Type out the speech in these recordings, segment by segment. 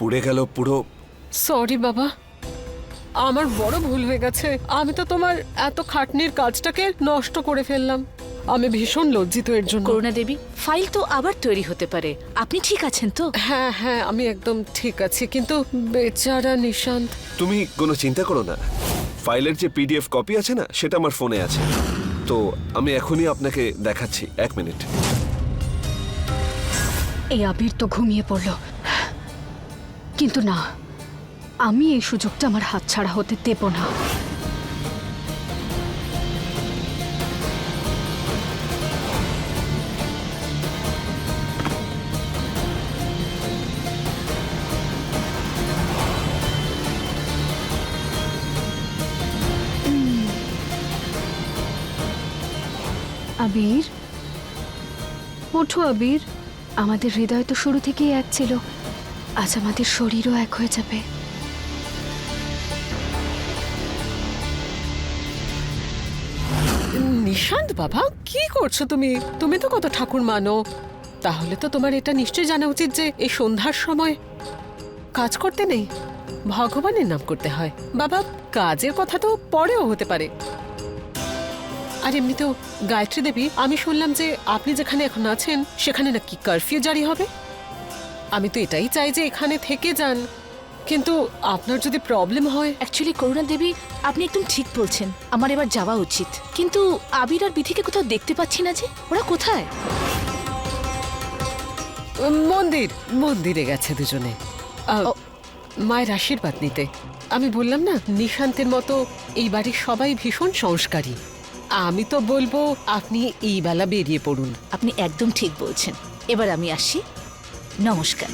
পুড়ে গেল পুরো। সরি বাবা, আমার বড় ভুল হয়ে গেছে। আমি তো তোমার এত খাটনির কাজটাকে নষ্ট করে ফেললাম। আমি ভীষণ লজ্জিত এর জন্য। করুণা দেবী, ফাইল তো আবার তৈরি হতে পারে। আপনি ঠিক আছেন তো? হ্যাঁ হ্যাঁ, আমি একদম ঠিক আছি, কিন্তু বেচারা নিশান্ত। তুমি কোনো চিন্তা করো না, ফাইলের যে পিডিএফ কপি আছে না, সেটা আমার ফোনে আছে। তো আমি এখনই আপনাকে দেখাচ্ছি, 1 মিনিট। এই আবির তো ঘুমিয়ে পড়ল, কিন্তু না, আমি এই সুযোগটা আমার হাতছাড়া হতে দেব না। আবির, ওঠো আবির। আমাদের হৃদয় তো শুরু থেকেই এক ছিল, আজ আমাদের শরীরও এক হয়ে যাবে। নিশান্ত বাবা, কি করছো তুমি? তুমি তো কত ঠাকুর মানো, তাহলে তো তোমার এটা নিশ্চয়ই জানা উচিত যে এই সন্ধ্যার সময় কাজ করতে নেই, ভগবানের নাম করতে হয়। বাবা, কাজের কথা তো পরেও হতে পারে। আর এমনিতেও গায়ত্রী দেবী, আমি শুনলাম যে আপনি যেখানে এখন আছেন সেখানে নাকি কারফিউ জারি হবে। আমি তো এটাই চাই যে এখানে থেকে যান, কিন্তু আপনার যদি প্রবলেম হয়। অ্যাকচুয়ালি করুণা দেবী, আপনি একদম ঠিক বলছেন, আমার এবার যাওয়া উচিত। কিন্তু আবির আর বিথিকে কোথাও দেখতে পাচ্ছি না যে, ওরা কোথায়? মন্দিরে গেছে দুজনে ও। মায়ের আশীর্বাদ নিতে। আমি বললাম না, নিশান্তের মতো এই বাড়ির সবাই ভীষণ সংস্কারী। আমি তো বলবো আপনি এই বেলা বেরিয়ে পড়ুন। আপনি একদম ঠিক বলছেন। এবার আমি আসি, নমস্কার।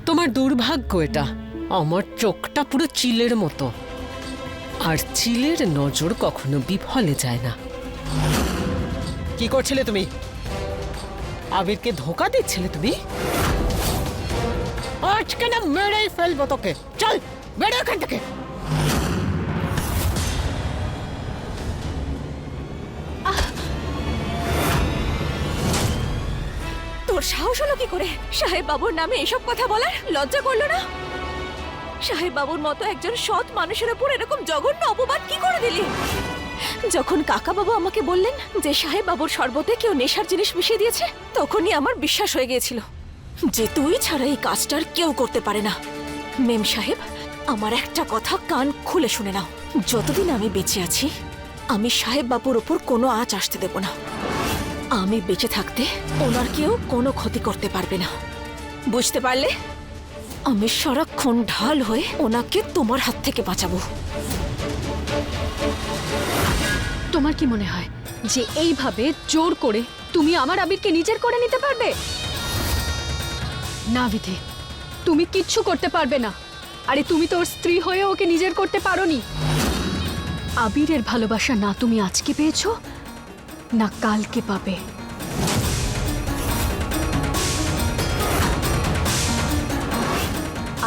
তোমার দুর্ভাগ্য এটা, আমার চোখটা পুরো চিলের মতো, আর চিলের নজর কখনো বিফলে যায় না। কি করছিলে তুমি? আবিরকে ধোকা দিচ্ছিলে তুমি? আজকে না মেরেই ফেলবো তোকে। চল বেরো এখান থেকে। তোর সাহস হলো কি করে সাহেব বাবুর নামে এসব কথা বলার? লজ্জা করলো না? সাহেব বাবুর মতো একজন সৎ মানুষের উপর এরকম জঘন্য অপবাদ কি করে দিলি? যখন কাকা বাবু আমাকে বললেন যে সাহেব বাবুর শরবতে কেউ নেশার জিনিস মিশিয়ে দিয়েছে, তখনই আমার বিশ্বাস হয়ে গিয়েছিল যে তুই ছাড়া এই কাজটার কেউ করতে পারে না। মেম সাহেব, আমার একটা কথা কান খুলে শুনে নাও, যতদিন আমি বেঁচে আছি আমি সাহেব বাবুর উপর কোনো আঁচ আসতে দেব না। আমি বেঁচে থাকতে ওনার কেউ কোনো ক্ষতি করতে পারবে না, বুঝতে পারলে? আমি সারাক্ষণ ঢাল হয়ে ওনাকে তোমার হাত থেকে বাঁচাবো। তোমার কি মনে হয় যে এইভাবে জোর করে তুমি আমার আবিরকে নিজের করে নিতে পারবে? না বিধি, তুমি কিচ্ছু করতে পারবে না। আরে তুমি তোর স্ত্রী হয়ে ওকে নিজের করতে পারোনি। আবিরের ভালোবাসা না তুমি আজকে পেয়েছো, না কালকে পাবে।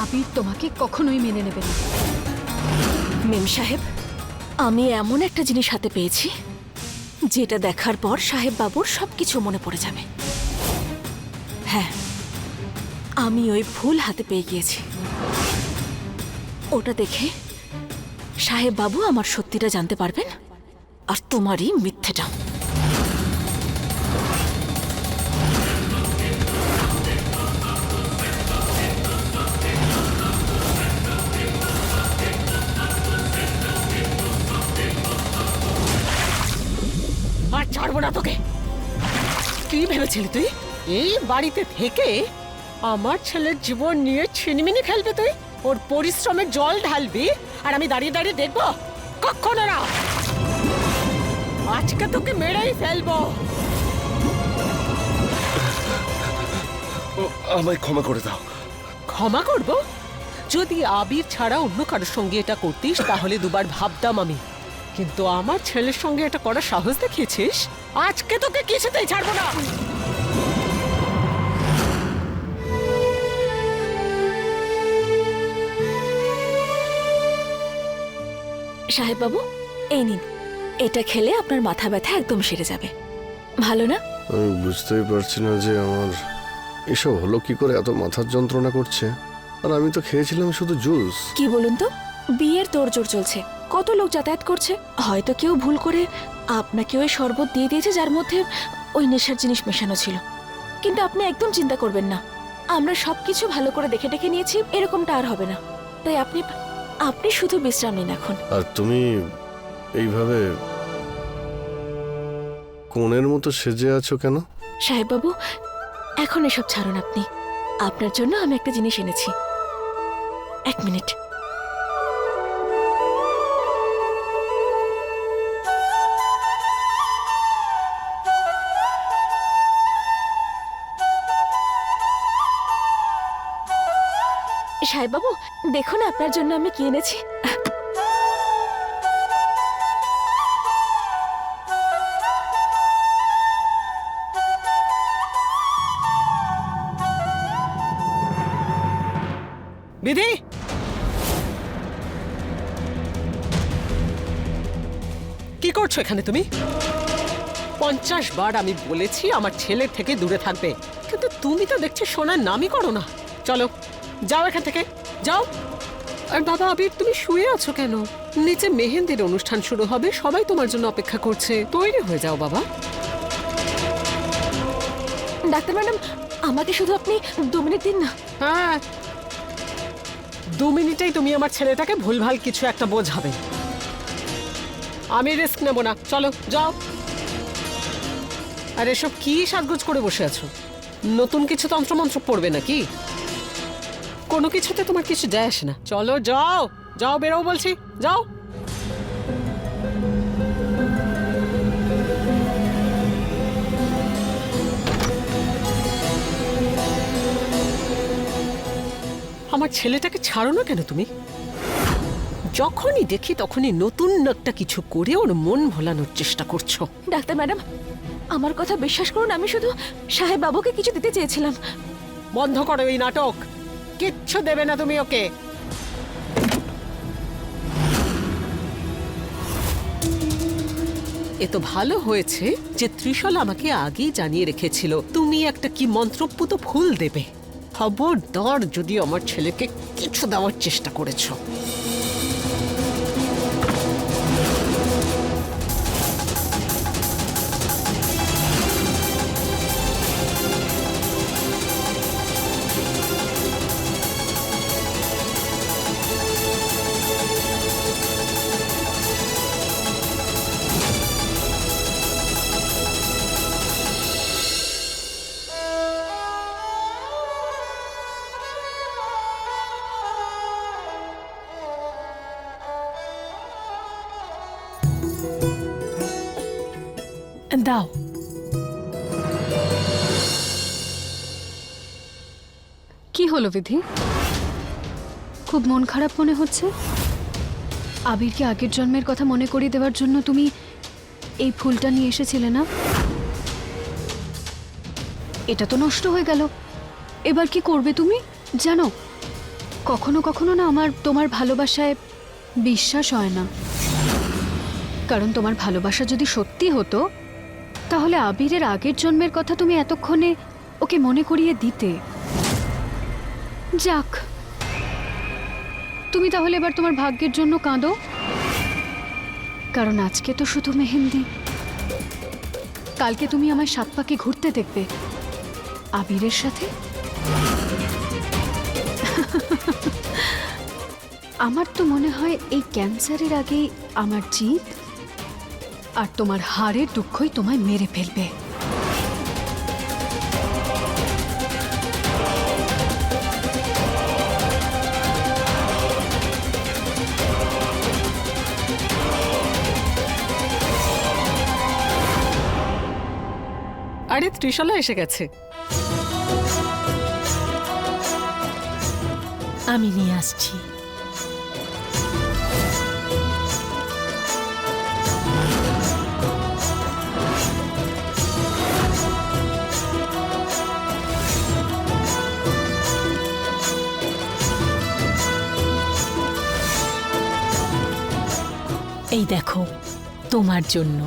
আবির তোমাকে কখনোই মেনে নেবে না। মেম সাহেব, আমি এমন একটা জিনিস হাতে পেয়েছি যেটা দেখার পর সাহেব বাবুর সবকিছু মনে পড়ে যাবে। হ্যাঁ, আমি ওই ফুল হাতে পেয়ে গিয়েছি। ওটা দেখে সাহেব বাবু আমার সত্যিটা জানতে পারবেন, আর তোমারই মিথ্যেটা। আর ছাড়বো না তোকে। কি ভেবেছিলি তুই এই বাড়িতে থেকে আমার ছেলের জীবন নিয়ে ছিনিমিনি খেলবে? তুই ওর পরিশ্রমের জল ঢালবি আর আমি দাঁড়িয়ে দাঁড়িয়ে দেখবো? কখনো না। আজকে তোকে মেরেই ফেলবো। আমায় ক্ষমা করে দাও। ক্ষমা করব? যদি আবির ছাড়া অন্য কারোর সঙ্গে এটা করতিস তাহলে দুবার ভাবতাম আমি, কিন্তু আমার ছেলের সঙ্গে এটা করার সাহস দেখিয়েছিস। আজকে তোকে কিছুতেই ছাড়বো না। সাহেব বাবু, এই নিন, এটা খেলে আপনার মাথা ব্যথা একদম সেরে যাবে। ভালো না? আমি বুঝতেই পারছি না যে আমার এসব হলো কি করে, এত মাথার যন্ত্রণা করছে। আর আমি তো খেয়েছিলাম শুধু জুস। কি বলুন তো, বিয়ের তোড়জোড় চলছে, কত লোক যাতায়াত করছে, হয়তো কেউ ভুল করে আপনাকে ওই শরবত দিয়ে দিয়েছে যার মধ্যে ওই নেশার জিনিস মেশানো ছিল। কিন্তু আপনি একদম চিন্তা করবেন না, আমরা সবকিছু ভালো করে দেখে দেখে নিয়েছি, এরকমটা আর হবে না। তাই আপনি আপনি শুধু বিশ্রাম নিন এখন। আর তুমি এইভাবে কোণের মতো সেজে আছো কেন? সাহেব বাবু, এখন এসব ছাড়ুন আপনি। আপনার জন্য আমি একটা জিনিস এনেছি। এক মিনিট। সাহেব বাবু, দেখুন আপনার জন্য আমি কি এনেছি। বিধি, কি করছো এখানে তুমি? 50 বার আমি বলেছি আমার ছেলের থেকে দূরে থাকবে, কিন্তু তুমি তো দেখছি শোনার নামই করো না। চলো যাও এখান থেকে, যাও। আর বাবা আবির, তুমি শুয়ে আছো কেন? নিচে মেহেন্দির অনুষ্ঠান শুরু হবে, সবাই তোমার জন্য অপেক্ষা করছে, তৈরি হয়ে যাও বাবা। ডাক্তার ম্যাডাম, আমাকে শুধু আপনি 2 মিনিট দিন না। হ্যাঁ, 2 মিনিটেই তুমি আমার ছেলেটাকে ভুলভাল কিছু একটা বোঝাবে। আমি রিস্ক নেব না, চলো যাও। আর এসব কি সাজগোজ করে বসে আছো? নতুন কিছু তন্ত্রমন্ত্র পড়বে নাকি? কোনো কিছুতে তোমার কিছু যায় আসে না। চলো যাও, যাও, বেরো বলছি, যাও। আমার ছেলেটাকে ছাড়ো না কেন তুমি? যখনই দেখি তখনই নতুন একটা কিছু করে ওর মন ভোলানোর চেষ্টা করছো। ডাক্তার ম্যাডাম, আমার কথা বিশ্বাস করুন, আমি শুধু সাহেব বাবুকে কিছু দিতে চেয়েছিলাম। বন্ধ করো এই নাটক, কিচ্ছু দেবে না তুমি ওকে। এ তো ভালো হয়েছে যে ত্রিশলা আমাকে আগেই জানিয়ে রেখেছিল তুমি একটা কি মন্ত্রপুত ফুল দেবে। খবরদার যদি আমার ছেলেকে কিছু দেওয়ার চেষ্টা করেছো। দাও। কি হলো বিধি? খুব মন খারাপ মনে হচ্ছে। আবিরকে আগের জন্মের কথা মনে করিয়ে দেওয়ার জন্য তুমি এই ফুলটা নিয়ে এসেছিলে না? এটা তো নষ্ট হয়ে গেল, এবার কি করবে তুমি? জানো, কখনো কখনো না আমার তোমার ভালোবাসায় বিশ্বাস হয় না। কারণ তোমার ভালোবাসা যদি সত্যি হতো তাহলে আবিরের আগের জন্মের কথা তুমি এতক্ষণে ওকে মনে করিয়ে দিতে। যাক, তুমি তাহলে এবার তোমার ভাগ্যের জন্য কাঁদো, কারণ আজকে তো শুধু মেহেন্দি। কালকে তুমি আমায় 7 পাকে ঘুরতে দেখবে আবিরের সাথে। আমার তো মনে হয় এই ক্যান্সারের আগেই আমার জিত আর তোমার হারের দুঃখই তোমায় মেরে ফেলবে। আরে ত্রিশলা এসে গেছে। আমি নিয়ে আসছি। এই দেখো তোমার জন্য।